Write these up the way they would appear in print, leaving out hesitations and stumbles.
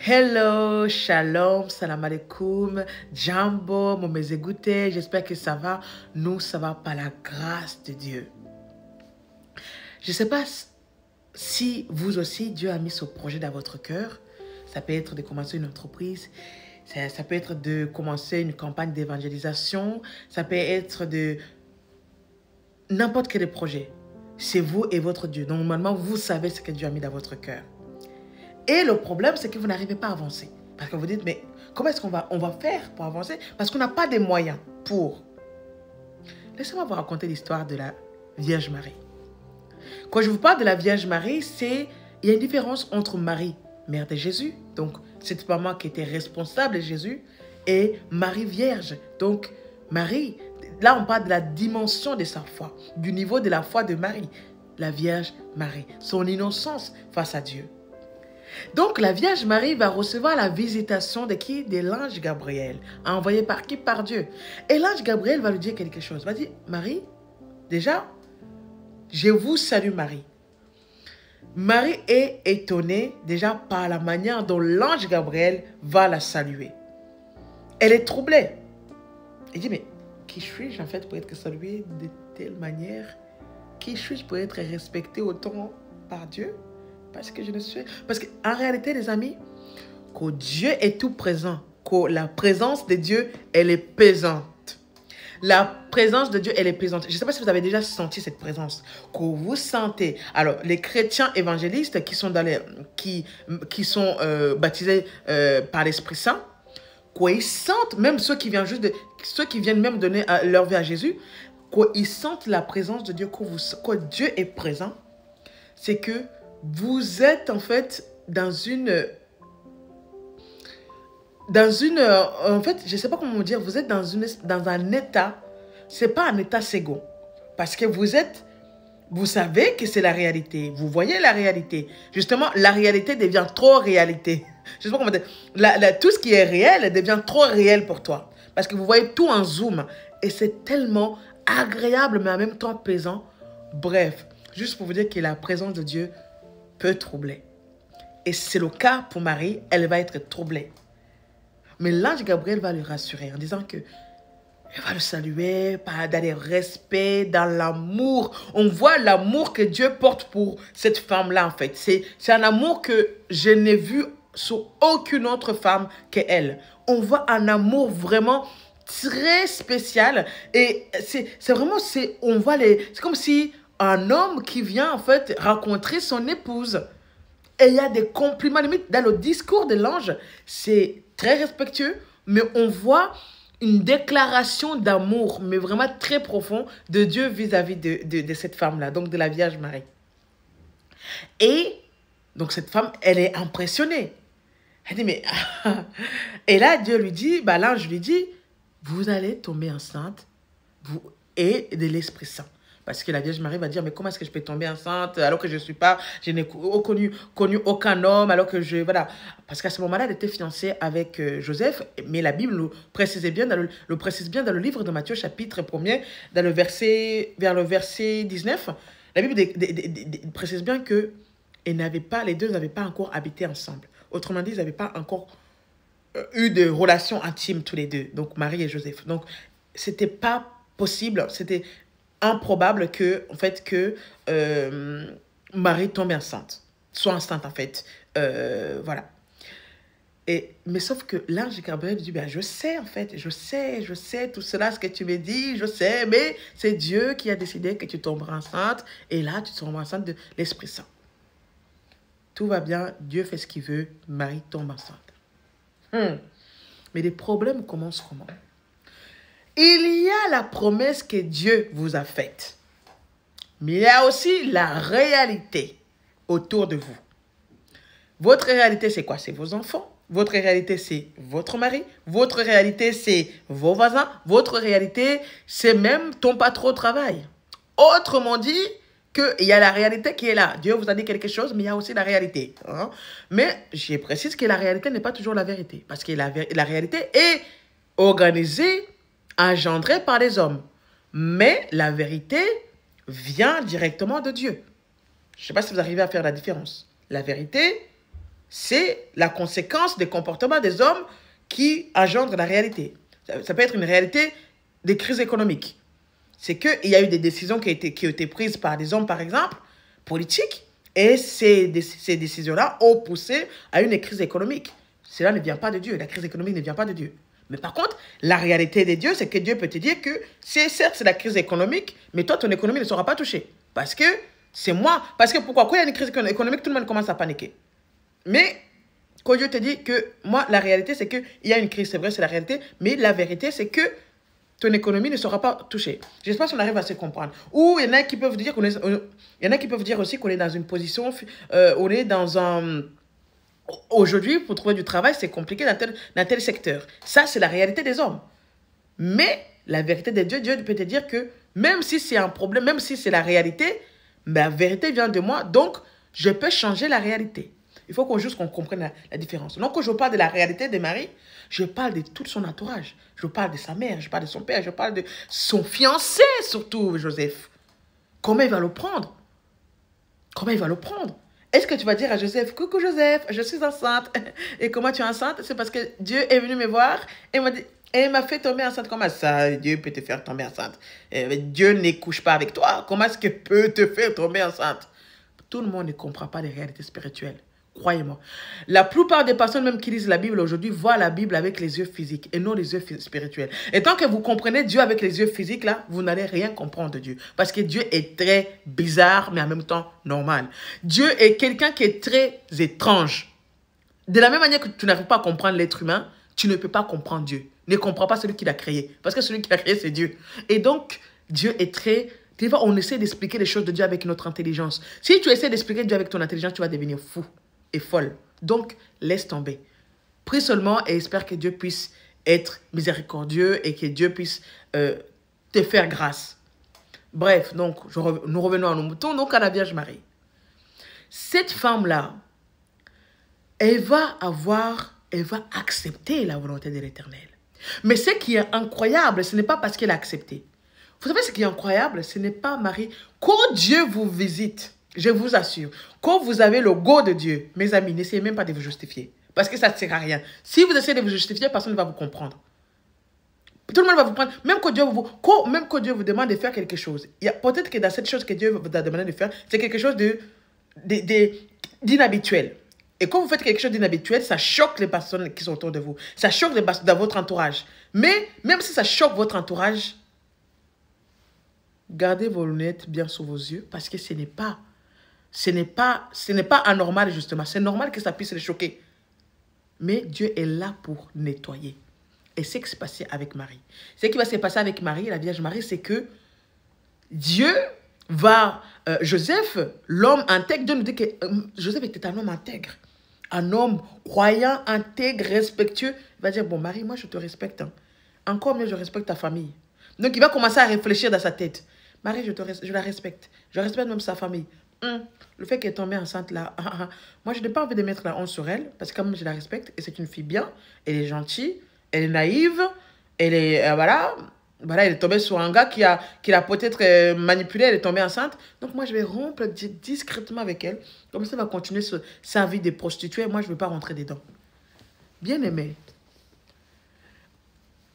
Hello, shalom, salam alaikum, jambo, momez égoutté, j'espère que ça va. Nous, ça va par la grâce de Dieu. Je ne sais pas si vous aussi, Dieu a mis ce projet dans votre cœur. Ça peut être de commencer une entreprise, ça peut être de commencer une campagne d'évangélisation, ça peut être de n'importe quel projet. C'est vous et votre Dieu. Donc, normalement, vous savez ce que Dieu a mis dans votre cœur. Et le problème, c'est que vous n'arrivez pas à avancer. Parce que vous dites, mais comment est-ce qu'on va faire pour avancer? Parce qu'on n'a pas de moyens pour. Laissez-moi vous raconter l'histoire de la Vierge Marie. Quand je vous parle de la Vierge Marie, il y a une différence entre Marie, mère de Jésus, donc cette maman qui était responsable de Jésus, et Marie Vierge. Donc Marie, là on parle de la dimension de sa foi, du niveau de la foi de Marie, la Vierge Marie, son innocence face à Dieu. Donc, la Vierge Marie va recevoir la visitation de qui? De l'ange Gabriel, envoyé par qui? Par Dieu. Et l'ange Gabriel va lui dire quelque chose. Il va dire, Marie, déjà, je vous salue Marie. Marie est étonnée déjà par la manière dont l'ange Gabriel va la saluer. Elle est troublée. Elle dit, mais qui suis-je en fait pour être saluée de telle manière? Qui suis-je pour être respectée autant par Dieu? Parce qu'en réalité, les amis, que Dieu est tout présent, que la présence de Dieu, elle est pesante. La présence de Dieu, elle est pesante. Je ne sais pas si vous avez déjà senti cette présence, que vous sentez. Alors, les chrétiens évangélistes qui sont, baptisés par l'Esprit Saint, qu'ils sentent, même ceux qui viennent même donner leur vie à Jésus, qu'ils sentent la présence de Dieu, que Dieu est présent, c'est que vous êtes en fait en fait, je ne sais pas comment dire, vous êtes dans un état, c'est pas un état second, parce que vous savez que c'est la réalité, vous voyez la réalité. Justement, la réalité devient trop réalité. Je sais pas comment dire, tout ce qui est réel devient trop réel pour toi, parce que vous voyez tout en zoom, et c'est tellement agréable, mais en même temps pesant. Bref, juste pour vous dire que la présence de Dieu peut troubler. Et c'est le cas pour Marie, elle va être troublée. Mais l'ange Gabriel va le rassurer en disant que elle va le saluer, dans le respect, dans l'amour. On voit l'amour que Dieu porte pour cette femme-là en fait. C'est un amour que je n'ai vu sur aucune autre femme qu'elle. On voit un amour vraiment très spécial. Et c'est comme si un homme qui vient en fait rencontrer son épouse. Et il y a des compliments, limite dans le discours de l'ange, c'est très respectueux, mais on voit une déclaration d'amour, mais vraiment très profond de Dieu vis-à-vis de cette femme-là, donc de la Vierge Marie. Et donc cette femme, elle est impressionnée. Elle dit, mais... Et là, Dieu lui dit, l'ange lui dit, vous allez tomber enceinte et de l'Esprit Saint. Parce que la Vierge Marie va dire, mais comment est-ce que je peux tomber enceinte alors que je n'ai connu aucun homme, alors que voilà. Parce qu'à ce moment-là, elle était fiancée avec Joseph, mais la Bible le précise bien dans le livre de Matthieu, chapitre 1er, vers le verset 19. La Bible précise bien que les deux n'avaient pas encore habité ensemble. Autrement dit, ils n'avaient pas encore eu de relations intimes tous les deux, donc Marie et Joseph. Donc, c'était pas possible, c'était improbable que Marie tombe enceinte, soit enceinte en fait, voilà. Mais sauf que l'ange Gabriel dit, je sais en fait, je sais tout cela, ce que tu me dis, je sais, mais c'est Dieu qui a décidé que tu tomberas enceinte, et là tu tomberas enceinte de l'Esprit Saint. Tout va bien, Dieu fait ce qu'il veut, Marie tombe enceinte. Mais les problèmes commencent comment? Il y a la promesse que Dieu vous a faite. Mais il y a aussi la réalité autour de vous. Votre réalité, c'est quoi? C'est vos enfants. Votre réalité, c'est votre mari. Votre réalité, c'est vos voisins. Votre réalité, c'est même ton patron au travail. Autrement dit, qu'il y a la réalité qui est là. Dieu vous a dit quelque chose, mais il y a aussi la réalité. Mais je précise que la réalité n'est pas toujours la vérité. Parce que la réalité est organisée, engendré par les hommes. Mais la vérité vient directement de Dieu. Je ne sais pas si vous arrivez à faire la différence. La vérité c'est la conséquence des comportements des hommes qui engendrent la réalité. Ça peut être une réalité des crises économiques. C'est qu'il y a eu des décisions qui ont été prises par des hommes, par exemple, politiques, et ces décisions-là ont poussé à une crise économique. Cela ne vient pas de Dieu. La crise économique ne vient pas de Dieu. Mais par contre, la réalité de Dieu, c'est que Dieu peut te dire que certes, c'est la crise économique, mais toi, ton économie ne sera pas touchée. Parce que c'est moi. Parce que pourquoi? Quand il y a une crise économique, tout le monde commence à paniquer. Mais quand Dieu te dit que moi, la réalité, c'est qu'il y a une crise, c'est vrai, c'est la réalité, mais la vérité, c'est que ton économie ne sera pas touchée. J'espère qu'on arrive à se comprendre. Ou il y en a qui peuvent dire qu'on est, il y en a qui peuvent dire aussi qu'on est dans une position, on est dans un... Aujourd'hui, pour trouver du travail, c'est compliqué dans tel secteur. Ça, c'est la réalité des hommes. Mais la vérité de Dieu, Dieu peut te dire que même si c'est un problème, même si c'est la réalité, la vérité vient de moi, donc je peux changer la réalité. Il faut juste qu'on comprenne la différence. Donc, quand je parle de la réalité de Marie, je parle de tout son entourage. Je parle de sa mère, je parle de son père, je parle de son fiancé, surtout, Joseph. Comment il va le prendre? Comment il va le prendre? Est-ce que tu vas dire à Joseph, coucou Joseph, je suis enceinte. Et comment tu es enceinte? C'est parce que Dieu est venu me voir et m'a dit, et m'a fait tomber enceinte. Comment ça, Dieu peut te faire tomber enceinte? Dieu ne couche pas avec toi. Comment est-ce qu'il peut te faire tomber enceinte? Tout le monde ne comprend pas les réalités spirituelles. Croyez-moi. La plupart des personnes même qui lisent la Bible aujourd'hui voient la Bible avec les yeux physiques et non les yeux spirituels. Et tant que vous comprenez Dieu avec les yeux physiques, là, vous n'allez rien comprendre de Dieu. Parce que Dieu est très bizarre, mais en même temps normal. Dieu est quelqu'un qui est très étrange. De la même manière que tu n'arrives pas à comprendre l'être humain, tu ne peux pas comprendre Dieu. Ne comprends pas celui qui l'a créé. Parce que celui qui l'a créé, c'est Dieu. Et donc, Dieu est très... Des fois, on essaie d'expliquer les choses de Dieu avec notre intelligence. Si tu essaies d'expliquer Dieu avec ton intelligence, tu vas devenir fou et folle. Donc, laisse tomber. Prie seulement et espère que Dieu puisse être miséricordieux et que Dieu puisse te faire grâce. Bref, donc, nous revenons à nos moutons, donc à la Vierge Marie. Cette femme-là, elle va accepter la volonté de l'Éternel. Mais ce qui est incroyable, ce n'est pas parce qu'elle a accepté. Vous savez ce qui est incroyable? Ce n'est pas Marie. Quand Dieu vous visite, je vous assure, quand vous avez le go de Dieu, mes amis, n'essayez même pas de vous justifier. Parce que ça ne sert à rien. Si vous essayez de vous justifier, personne ne va vous comprendre. Tout le monde va vous prendre. Même quand Dieu vous demande de faire quelque chose, peut-être que dans cette chose que Dieu vous a demandé de faire, c'est quelque chose d'inhabituel. Et quand vous faites quelque chose d'inhabituel, ça choque les personnes qui sont autour de vous. Ça choque dans votre entourage. Mais même si ça choque votre entourage, gardez vos lunettes bien sous vos yeux parce que ce n'est pas anormal justement. C'est normal que ça puisse les choquer. Mais Dieu est là pour nettoyer. Et c'est ce qui s'est passé avec Marie. Ce qui va se passer avec Marie, la Vierge Marie, c'est que Dieu va... Joseph, l'homme intègre, Dieu nous dit que Joseph était un homme intègre. Un homme croyant, intègre, respectueux. Il va dire, bon Marie, moi je te respecte. Hein. Encore mieux, je respecte ta famille. Donc il va commencer à réfléchir dans sa tête. Marie, je la respecte. Je respecte même sa famille. Le fait qu'elle est tombée enceinte là, moi je n'ai pas envie de mettre la honte sur elle, parce que quand même je la respecte, et c'est une fille bien, elle est gentille, elle est naïve, elle est, voilà, elle est tombée sur un gars qui l'a peut-être manipulée, elle est tombée enceinte, donc moi je vais rompre discrètement avec elle, comme ça elle va continuer sa vie de prostituée, moi je ne veux pas rentrer dedans. Bien aimé,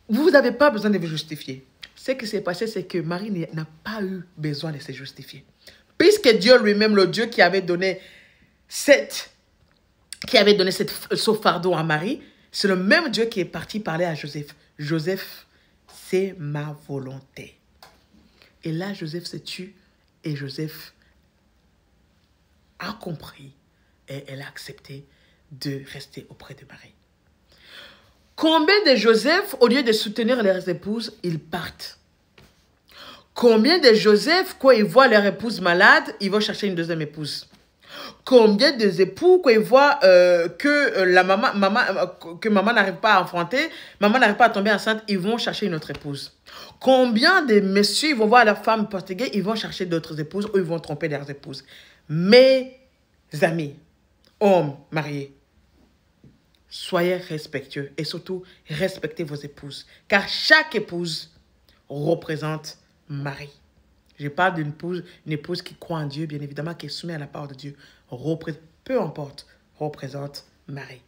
vous n'avez pas besoin de vous justifier. Ce qui s'est passé, c'est que Marie n'a pas eu besoin de se justifier. Puisque Dieu lui-même, le Dieu qui avait donné ce fardeau à Marie, c'est le même Dieu qui est parti parler à Joseph. Joseph, c'est ma volonté. Et là, Joseph se tue et Joseph a compris et elle a accepté de rester auprès de Marie. Combien de Joseph, au lieu de soutenir leurs épouses, ils partent? Combien de Joseph, quand ils voient leur épouse malade, ils vont chercher une deuxième épouse? Combien de époux, quand ils voient que maman n'arrive pas à enfanter, maman n'arrive pas à tomber enceinte, ils vont chercher une autre épouse? Combien de messieurs, ils vont voir leur femme portugais, ils vont chercher d'autres épouses ou ils vont tromper leurs épouses? Mes amis, hommes mariés, soyez respectueux et surtout respectez vos épouses. Car chaque épouse représente Marie. Je parle d'une épouse qui croit en Dieu, bien évidemment, qui est soumise à la parole de Dieu. Peu importe, représente Marie.